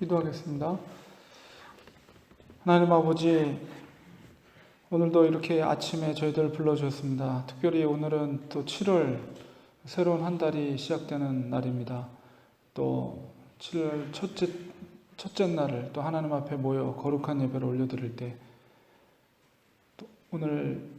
기도하겠습니다. 하나님 아버지, 오늘도 이렇게 아침에 저희들 불러주셨습니다. 특별히 오늘은 또 7월 새로운 한 달이 시작되는 날입니다. 또 7월 첫째 날을 또 하나님 앞에 모여 거룩한 예배를 올려드릴 때 또 오늘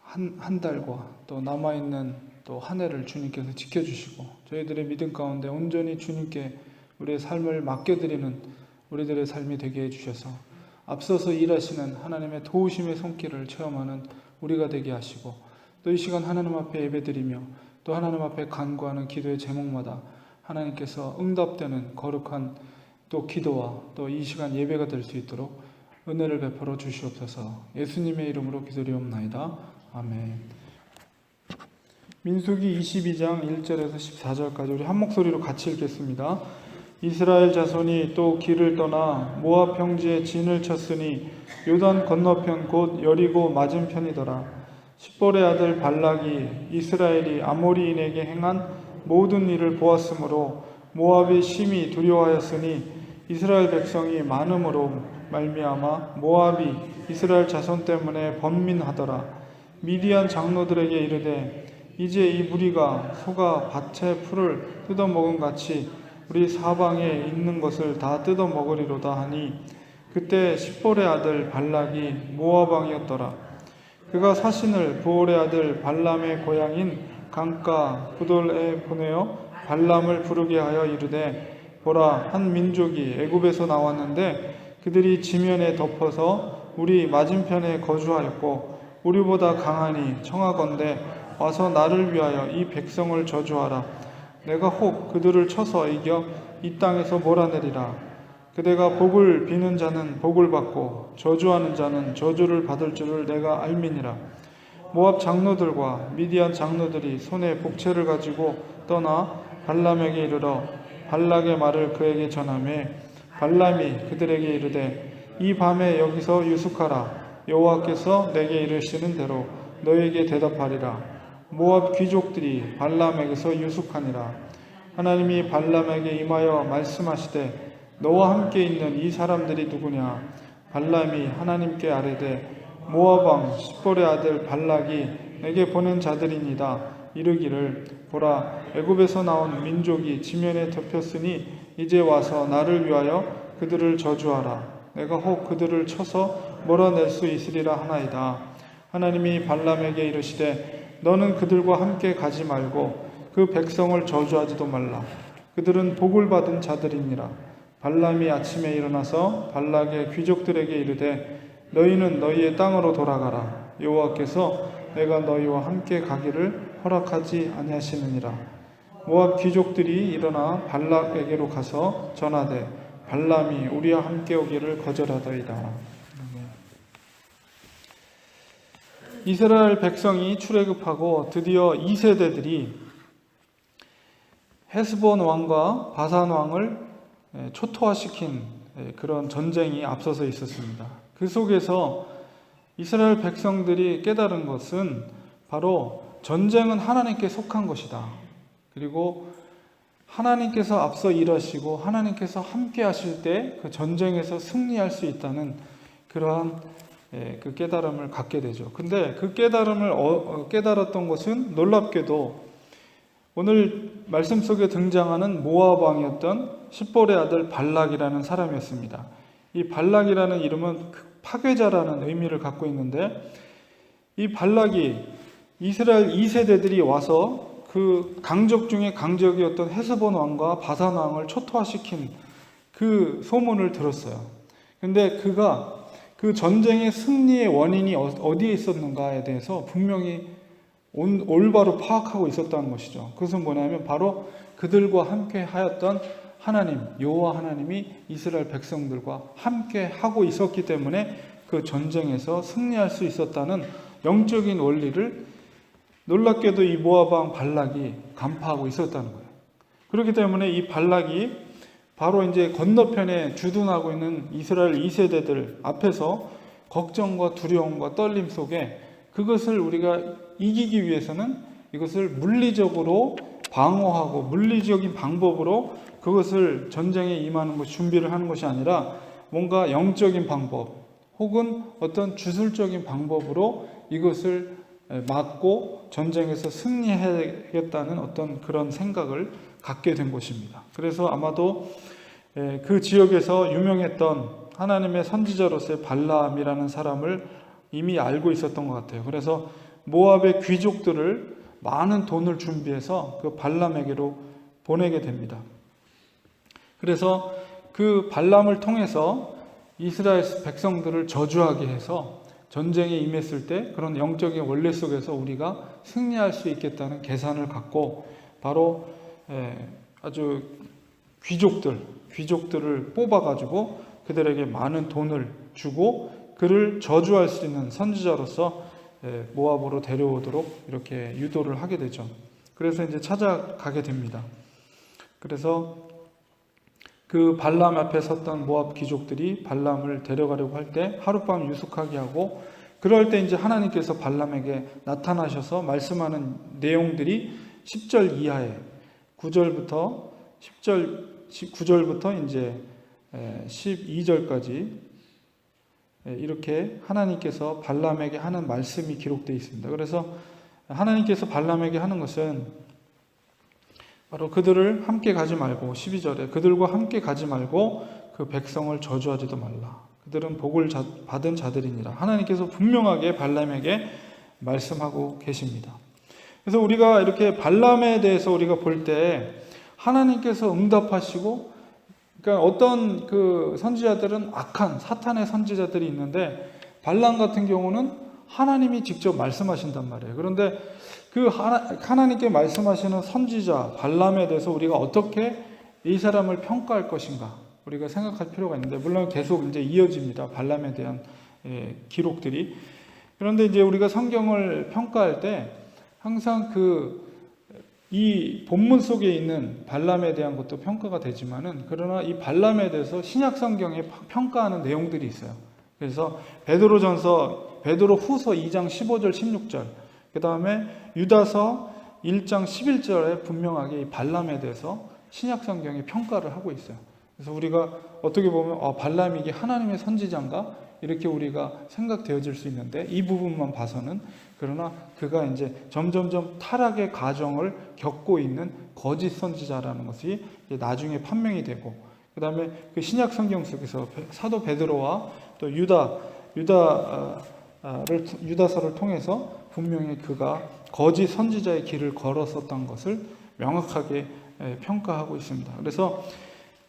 한 달과 또 남아있는 또 한 해를 주님께서 지켜주시고 저희들의 믿음 가운데 온전히 주님께 우리의 삶을 맡겨드리는 우리들의 삶이 되게 해주셔서 앞서서 일하시는 하나님의 도우심의 손길을 체험하는 우리가 되게 하시고 또 이 시간 하나님 앞에 예배드리며 또 하나님 앞에 간구하는 기도의 제목마다 하나님께서 응답되는 거룩한 또 기도와 또 이 시간 예배가 될 수 있도록 은혜를 베풀어 주시옵소서. 예수님의 이름으로 기도리옵나이다. 아멘. 민수기 22장 1절에서 14절까지 우리 한 목소리로 같이 읽겠습니다. 이스라엘 자손이 또 길을 떠나 모압 평지에 진을 쳤으니 요단 건너편 곧 여리고 맞은편이더라. 십볼의 아들 발락이 이스라엘이 아모리인에게 행한 모든 일을 보았으므로 모압이 심히 두려워하였으니 이스라엘 백성이 많음으로 말미암아 모압이 이스라엘 자손 때문에 번민하더라. 미디안 장로들에게 이르되 이제 이 무리가 소가 밭의 풀을 뜯어먹은 같이 우리 사방에 있는 것을 다 뜯어먹으리로다 하니 그때 십볼의 아들 발락이 모압 왕이었더라. 그가 사신을 부올의 아들 발람의 고향인 강가 부돌에 보내어 발람을 부르게 하여 이르되 보라, 한 민족이 애굽에서 나왔는데 그들이 지면에 덮어서 우리 맞은편에 거주하였고 우리보다 강하니 청하건대 와서 나를 위하여 이 백성을 저주하라. 내가 혹 그들을 쳐서 이겨 이 땅에서 몰아내리라. 그대가 복을 비는 자는 복을 받고 저주하는 자는 저주를 받을 줄을 내가 알미니라. 모압 장로들과 미디안 장로들이 손에 복채를 가지고 떠나 발람에게 이르러 발락의 말을 그에게 전하매 발람이 그들에게 이르되 이 밤에 여기서 유숙하라. 여호와께서 내게 이르시는 대로 너에게 대답하리라. 모압 귀족들이 발람에게서 유숙하니라. 하나님이 발람에게 임하여 말씀하시되 너와 함께 있는 이 사람들이 누구냐? 발람이 하나님께 아뢰되 모압 왕 십볼의 아들 발락이 내게 보낸 자들이니이다. 이르기를 보라, 애굽에서 나온 민족이 지면에 덮였으니 이제 와서 나를 위하여 그들을 저주하라. 내가 혹 그들을 쳐서 몰아낼 수 있으리라 하나이다. 하나님이 발람에게 이르시되 너는 그들과 함께 가지 말고 그 백성을 저주하지도 말라. 그들은 복을 받은 자들이니라. 발람이 아침에 일어나서 발락의 귀족들에게 이르되 너희는 너희의 땅으로 돌아가라. 여호와께서 내가 너희와 함께 가기를 허락하지 아니하시느니라. 모압 귀족들이 일어나 발락에게로 가서 전하되 발람이 우리와 함께 오기를 거절하더이다. 이스라엘 백성이 출애굽하고 드디어 2세대들이 헤스본 왕과 바산 왕을 초토화시킨 그런 전쟁이 앞서서 있었습니다. 그 속에서 이스라엘 백성들이 깨달은 것은 바로 전쟁은 하나님께 속한 것이다. 그리고 하나님께서 앞서 일하시고 하나님께서 함께 하실 때 그 전쟁에서 승리할 수 있다는 그러한 그 깨달음을 갖게 되죠. 근데 그 깨달음을 깨달았던 것은 놀랍게도 오늘 말씀 속에 등장하는 모압 왕이었던 십볼의 아들 발락이라는 사람이었습니다. 이 발락이라는 이름은 파괴자라는 의미를 갖고 있는데 이 발락이 이스라엘 2세대들이 와서 그 강적 중에 강적이었던 헤스본 왕과 바산 왕을 초토화시킨 그 소문을 들었어요. 근데 그가 그 전쟁의 승리의 원인이 어디에 있었는가에 대해서 분명히 올바로 파악하고 있었다는 것이죠. 그것은 뭐냐면 바로 그들과 함께 하였던 하나님, 여호와 하나님이 이스라엘 백성들과 함께 하고 있었기 때문에 그 전쟁에서 승리할 수 있었다는 영적인 원리를 놀랍게도 이 모압 왕 발락이 간파하고 있었다는 거예요. 그렇기 때문에 이 발락이 바로 이제 건너편에 주둔하고 있는 이스라엘 2세대들 앞에서 걱정과 두려움과 떨림 속에 그것을 우리가 이기기 위해서는 이것을 물리적으로 방어하고 물리적인 방법으로 그것을 전쟁에 임하는 것, 준비를 하는 것이 아니라 뭔가 영적인 방법 혹은 어떤 주술적인 방법으로 이것을 막고 전쟁에서 승리하겠다는 어떤 그런 생각을 갖게 된 것입니다. 그래서 아마도 그 지역에서 유명했던 하나님의 선지자로서의 발람이라는 사람을 이미 알고 있었던 것 같아요. 그래서 모압의 귀족들을 많은 돈을 준비해서 그 발람에게로 보내게 됩니다. 그래서 그 발람을 통해서 이스라엘 백성들을 저주하게 해서 전쟁에 임했을 때 그런 영적인 원리 속에서 우리가 승리할 수 있겠다는 계산을 갖고 바로 아주 귀족들을 뽑아가지고 그들에게 많은 돈을 주고 그를 저주할 수 있는 선지자로서 모압으로 데려오도록 이렇게 유도를 하게 되죠. 그래서 이제 찾아가게 됩니다. 그래서 그 발람 앞에 섰던 모압 귀족들이 발람을 데려가려고 할 때 하룻밤 유숙하게 하고, 그럴 때 이제 하나님께서 발람에게 나타나셔서 말씀하는 내용들이 10절 이하에 9절부터 이제 12절까지 이렇게 하나님께서 발람에게 하는 말씀이 기록되어 있습니다. 그래서 하나님께서 발람에게 하는 것은 바로 그들을 함께 가지 말고, 12절에 그들과 함께 가지 말고 그 백성을 저주하지도 말라. 그들은 복을 받은 자들이니라. 하나님께서 분명하게 발람에게 말씀하고 계십니다. 그래서 우리가 이렇게 발람에 대해서 우리가 볼 때 하나님께서 응답하시고, 그러니까 어떤 그 선지자들은 악한 사탄의 선지자들이 있는데 발람 같은 경우는 하나님이 직접 말씀하신단 말이에요. 그런데 그 하나님께 말씀하시는 선지자 발람에 대해서 우리가 어떻게 이 사람을 평가할 것인가 우리가 생각할 필요가 있는데, 물론 계속 이제 이어집니다. 발람에 대한 기록들이. 그런데 이제 우리가 성경을 평가할 때 항상 이 본문 속에 있는 발람에 대한 것도 평가가 되지만은, 그러나 이 발람에 대해서 신약 성경에 평가하는 내용들이 있어요. 그래서 베드로후서 2장 15절 16절, 그 다음에 유다서 1장 11절에 분명하게 이 발람에 대해서 신약 성경이 평가를 하고 있어요. 그래서 우리가 어떻게 보면 발람이 이게 하나님의 선지자인가 이렇게 우리가 생각되어질 수 있는데, 이 부분만 봐서는, 그러나 그가 이제 점점점 타락의 과정을 겪고 있는 거짓 선지자라는 것이 나중에 판명이 되고, 그 다음에 그 신약 성경 속에서 사도 베드로와 또 유다서를 통해서 분명히 그가 거짓 선지자의 길을 걸었었던 것을 명확하게 평가하고 있습니다. 그래서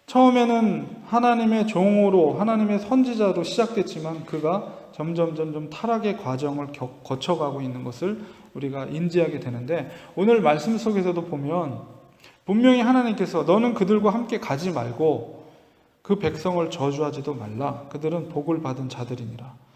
처음에는 하나님의 종으로, 하나님의 선지자로 시작됐지만 그가 점점 타락의 과정을 거쳐가고 있는 것을 우리가 인지하게 되는데, 오늘 말씀 속에서도 보면 분명히 하나님께서 너는 그들과 함께 가지 말고 그 백성을 저주하지도 말라. 그들은 복을 받은 자들이니라.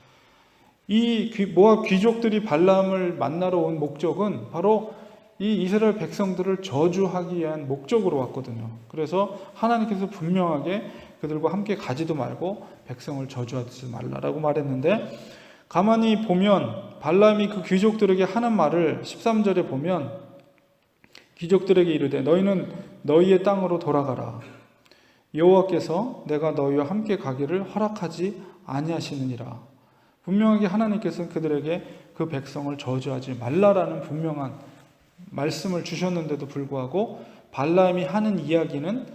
이 모압 귀족들이 발람을 만나러 온 목적은 바로 이 이스라엘 백성들을 저주하기 위한 목적으로 왔거든요. 그래서 하나님께서 분명하게 그들과 함께 가지도 말고 백성을 저주하지 말라라고 말했는데, 가만히 보면 발람이 그 귀족들에게 하는 말을 13절에 보면 귀족들에게 이르되 너희는 너희의 땅으로 돌아가라. 여호와께서 내가 너희와 함께 가기를 허락하지 아니하시느니라. 분명하게 하나님께서는 그들에게 그 백성을 저주하지 말라라는 분명한 말씀을 주셨는데도 불구하고 발람이 하는 이야기는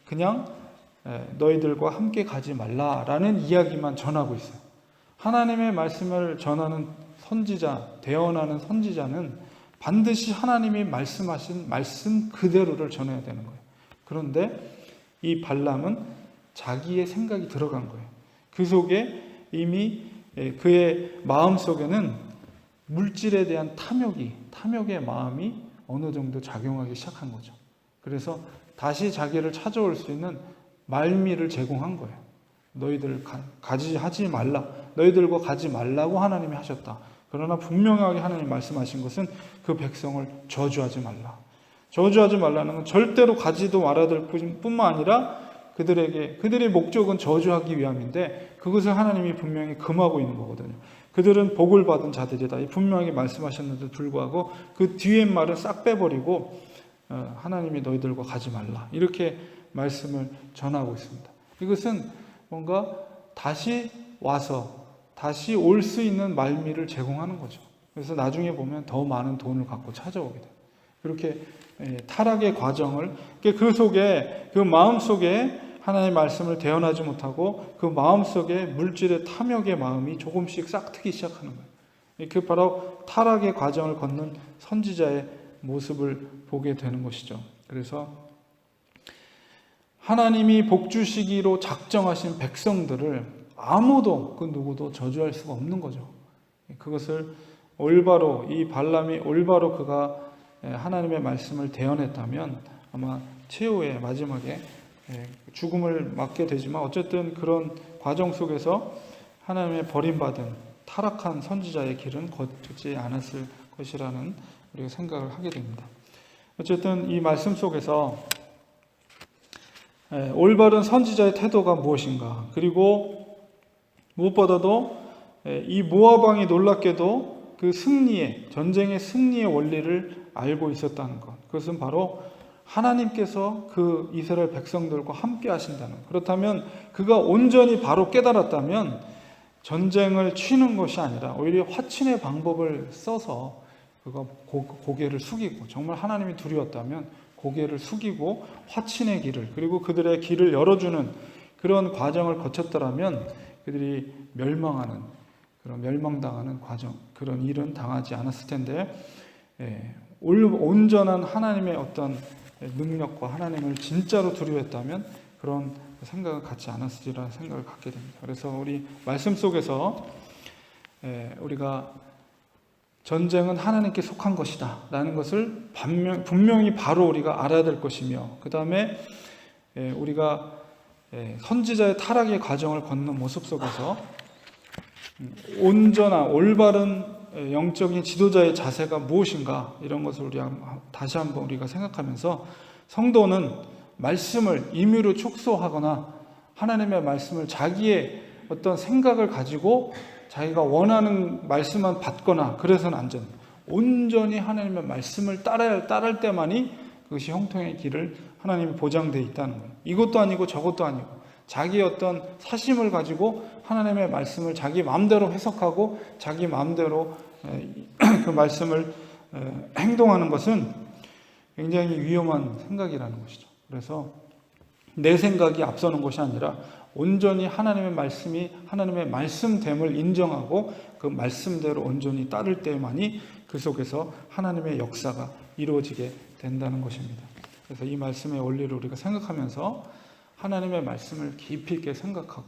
그냥 너희들과 함께 가지 말라라는 이야기만 전하고 있어요. 하나님의 말씀을 전하는 선지자, 대언하는 선지자는 반드시 하나님이 말씀하신 말씀 그대로를 전해야 되는 거예요. 그런데 이 발람은 자기의 생각이 들어간 거예요. 그 속에 이미 그의 마음 속에는 물질에 대한 탐욕의 마음이 어느 정도 작용하기 시작한 거죠. 그래서 다시 자기를 찾아올 수 있는 말미를 제공한 거예요. 너희들 하지 말라. 너희들과 가지 말라고 하나님이 하셨다. 그러나 분명하게 하나님이 말씀하신 것은 그 백성을 저주하지 말라. 저주하지 말라는 건 절대로 가지도 말아야 될 뿐만 아니라 그들의 목적은 저주하기 위함인데 그것을 하나님이 분명히 금하고 있는 거거든요. 그들은 복을 받은 자들이다. 분명하게 말씀하셨는데도 불구하고 그 뒤에 말을 싹 빼버리고 하나님이 너희들과 가지 말라 이렇게 말씀을 전하고 있습니다. 이것은 뭔가 다시 와서 다시 올 수 있는 말미를 제공하는 거죠. 그래서 나중에 보면 더 많은 돈을 갖고 찾아오게 돼요. 그렇게 타락의 과정을, 그 속에, 그 마음 속에 하나님의 말씀을 대언하지 못하고 그 마음 속에 물질의 탐욕의 마음이 조금씩 싹트기 시작하는 거예요. 그 바로 타락의 과정을 걷는 선지자의 모습을 보게 되는 것이죠. 그래서 하나님이 복주시기로 작정하신 백성들을 아무도 그 누구도 저주할 수가 없는 거죠. 그것을 올바로, 이 발람이 올바로 그가 하나님의 말씀을 대언했다면 아마 최후의 마지막에 죽음을 맞게 되지만 어쨌든 그런 과정 속에서 하나님의 버림받은 타락한 선지자의 길은 걷지 않았을 것이라는 우리가 생각을 하게 됩니다. 어쨌든 이 말씀 속에서 올바른 선지자의 태도가 무엇인가, 그리고 무엇보다도 이 모압 왕이 놀랍게도 그 전쟁의 승리의 원리를 알고 있었다는 것, 그것은 바로 하나님께서 그 이스라엘 백성들과 함께 하신다는 것. 그렇다면 그가 온전히 바로 깨달았다면 전쟁을 치는 것이 아니라 오히려 화친의 방법을 써서 그가 고개를 숙이고, 정말 하나님이 두려웠다면 고개를 숙이고 화친의 길을, 그리고 그들의 길을 열어주는 그런 과정을 거쳤더라면 그들이 멸망당하는 과정, 그런 일은 당하지 않았을 텐데, 온전한 하나님의 어떤 능력과 하나님을 진짜로 두려워했다면 그런 생각을 갖지 않았으리라는 생각을 갖게 됩니다. 그래서 우리 말씀 속에서 우리가 전쟁은 하나님께 속한 것이다 라는 것을 분명히 바로 우리가 알아야 될 것이며, 그 다음에 우리가 선지자의 타락의 과정을 걷는 모습 속에서 온전한 올바른 영적인 지도자의 자세가 무엇인가, 이런 것을 다시 한번 우리가 생각하면서, 성도는 말씀을 임의로 축소하거나 하나님의 말씀을 자기의 어떤 생각을 가지고 자기가 원하는 말씀만 받거나 그래서는 안 됩니다. 온전히 하나님의 말씀을 따를 때만이 그것이 형통의 길을 하나님이 보장되어 있다는 거예요. 이것도 아니고 저것도 아니고 자기의 어떤 사심을 가지고 하나님의 말씀을 자기 마음대로 해석하고 자기 마음대로 그 말씀을 행동하는 것은 굉장히 위험한 생각이라는 것이죠. 그래서 내 생각이 앞서는 것이 아니라 온전히 하나님의 말씀이 하나님의 말씀됨을 인정하고 그 말씀대로 온전히 따를 때만이 그 속에서 하나님의 역사가 이루어지게 된다는 것입니다. 그래서 이 말씀의 원리를 우리가 생각하면서 하나님의 말씀을 깊이 있게 생각하고,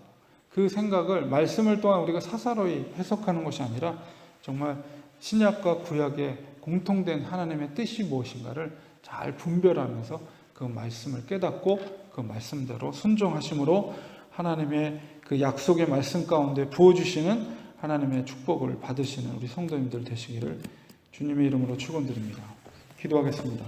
그 생각을 말씀을 또한 우리가 사사로이 해석하는 것이 아니라 정말 신약과 구약의 공통된 하나님의 뜻이 무엇인가를 잘 분별하면서 그 말씀을 깨닫고 그 말씀대로 순종하심으로 하나님의 그 약속의 말씀 가운데 부어주시는 하나님의 축복을 받으시는 우리 성도님들 되시기를 주님의 이름으로 축원드립니다. 기도하겠습니다.